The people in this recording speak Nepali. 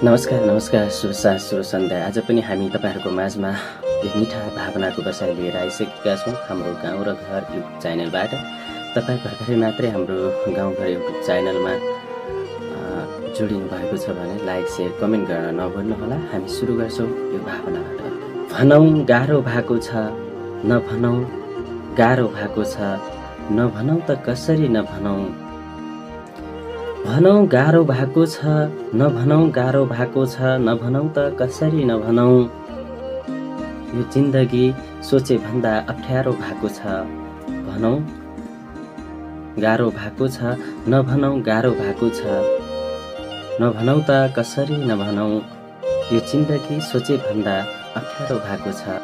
नमस्कार नमस्कार शुभ साँझ शुभ सन्ध्या। आज पनि हामी तपाईँहरूको माझमा एक मिठा भावनाको बसाइ लिएर आइसकेका छौँ हाम्रो गाउँ र घर युट्युब च्यानलबाट। तपाईँ भर्खरै मात्रै हाम्रो गाउँघर युट्युब च्यानलमा जोडिनु भएको छ भने लाइक सेयर कमेन्ट गर्न नभुल्नुहोला। हामी सुरु गर्छौँ यो भावनाबाट। भनौँ गाह्रो भएको छ नभनौँ, गाह्रो भएको छ नभनौँ त कसरी नभनौँ। भनौँ गाह्रो भएको छ नभनौँ, गाह्रो भएको छ नभनौँ त कसरी नभनौँ। यो जिन्दगी सोचे भन्दा अप्ठ्यारो भएको छ। भनौँ गाह्रो भएको छ नभनौँ, गाह्रो भएको छ नभनौँ त कसरी नभनौँ। यो जिन्दगी सोचे भन्दा अप्ठ्यारो भएको छ।